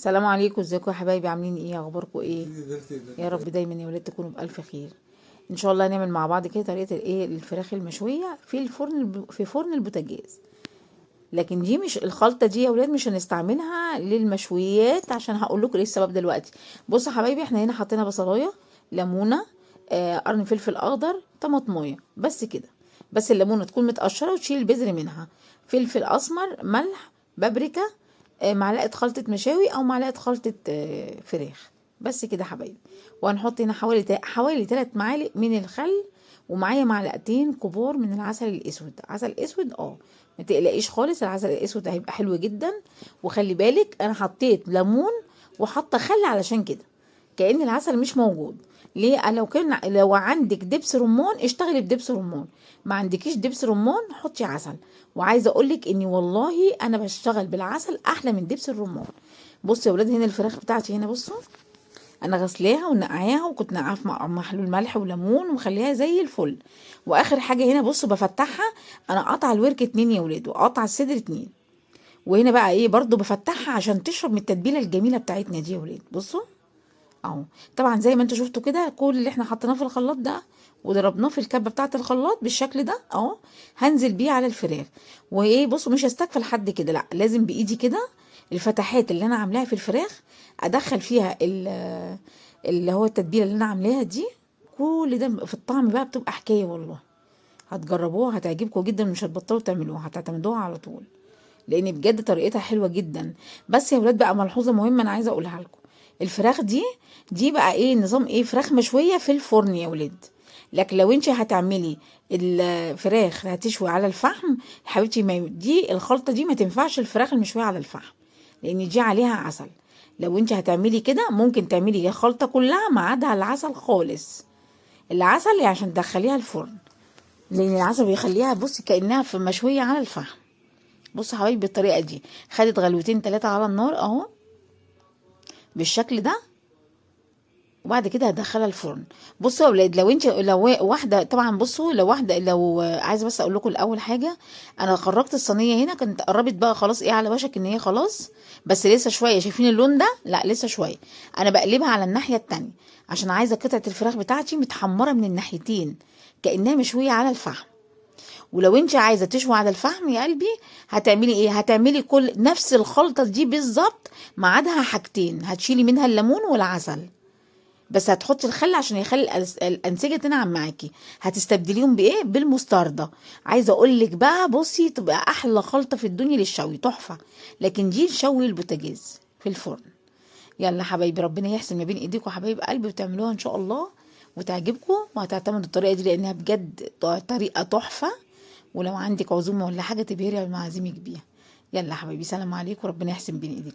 السلام عليكم، ازيكم يا حبايبي؟ عاملين ايه؟ اخباركم ايه؟ يا رب دايما يا ولاد تكونوا بالف خير. ان شاء الله هنعمل مع بعض كده طريقه الايه الفراخ المشويه في الفرن، في فرن البوتاجاز. لكن دي مش الخلطه دي يا ولاد، مش هنستعملها للمشويات عشان هقول لكم ايه السبب دلوقتي. بصوا يا حبايبي، احنا هنا حطينا بصلايه، ليمونه، قرن فلفل اخضر، طماطمايه، بس كده. بس الليمونه تكون متقشره وتشيل البذر منها، فلفل اسمر، ملح، بابريكا، معلقه خلطه مشاوي او معلقه خلطه فراخ، بس كده حبايبي. وهنحط هنا حوالي 3 معالق من الخل، ومعايا معلقتين كبار من العسل الاسود. عسل اسود، ما تقلقيش خالص، العسل الاسود هيبقى حلو جدا. وخلي بالك انا حطيت ليمون وحاطه خل علشان كده، كأن العسل مش موجود. ليه؟ لو عندك دبس رمان اشتغلي بدبس رمان، ما عندكيش دبس رمان حطي عسل. وعايزه اقولك اني والله انا بشتغل بالعسل احلى من دبس الرمان. بصوا يا ولاد، هنا الفراخ بتاعتي هنا، بصوا انا غسلاها ونقعاها، وكنت نقعاها في محلول ملح وليمون ومخليها زي الفل. واخر حاجه هنا بصوا بفتحها، انا قاطعه الورك 2 يا ولاد، وقاطعه الصدر 2. وهنا بقى ايه برضو بفتحها عشان تشرب من التتبيله الجميله بتاعتنا دي يا ولاد. بصوا اهو، طبعا زي ما انتوا شفتوا كده، كل اللي احنا حطيناه في الخلاط ده وضربناه في الكبه بتاعه الخلاط بالشكل ده اهو، هنزل بيه على الفراخ. وايه بصوا، مش هستكفى لحد كده، لا لازم بايدي كده الفتحات اللي انا عاملاها في الفراخ ادخل فيها اللي هو التتبيله اللي انا عاملاها دي. كل ده في الطعم بقى بتبقى حكايه والله. هتجربوها هتعجبكم جدا، مش هتبطلوا تعملوها، هتعتمدوها على طول، لان بجد طريقتها حلوه جدا. بس يا ولاد بقى ملحوظه مهمه انا عايزه اقولها لكم، الفراخ دي بقى ايه نظام ايه، فراخ مشويه في الفرن يا ولاد. لكن لو انت هتعملي الفراخ هتشوي على الفحم يا حبيبتي، ما دي الخلطه دي ما تنفعش الفراخ المشويه على الفحم، لان دي عليها عسل. لو انت هتعملي كده ممكن تعملي الخلطه كلها ما عدا العسل خالص. العسل عشان تدخليها الفرن، لان العسل بيخليها بصي كانها في مشويه على الفحم. بصوا يا حبايبي بالطريقه دي، خدت غلوتين 3 على النار اهو بالشكل ده. وبعد كده هدخلها الفرن. بصوا يا اولاد، لو واحده طبعا، بصوا لو واحده، لو عايزه بس اقول لكم الاول حاجه، انا خرجت الصينيه هنا، كانت قربت بقى خلاص ايه على وشك ان هي خلاص، بس لسه شويه. شايفين اللون ده؟ لا لسه شويه. انا بقلبها على الناحيه التانية عشان عايزه قطعه الفراخ بتاعتي متحمره من الناحيتين كانها مشويه على الفحم. ولو انت عايزه تشوي على الفحم يا قلبي، هتعملي ايه؟ هتعملي كل نفس الخلطه دي بالظبط، ما عدا حاجتين، هتشيلي منها الليمون والعسل، بس هتحطي الخل عشان يخلي الانسجه تنعم معاكي. هتستبدليهم بايه؟ بالمستردة. عايزه اقول لك بقى بصي، تبقى احلى خلطه في الدنيا للشوي، تحفه. لكن دي نشوي البوتاجاز في الفرن. يلا حبايبي، ربنا يحسن ما بين ايديكم حبايب قلبي، وتعملوها ان شاء الله وتعجبكم، وهتعتمدوا الطريقه دي لانها بجد طريقه تحفه. ولو عندك عزومه ولا حاجه تبهري المعازيمك بيها. يلا حبايبي، سلام عليكم، ربنا يحسن بين ايديكم.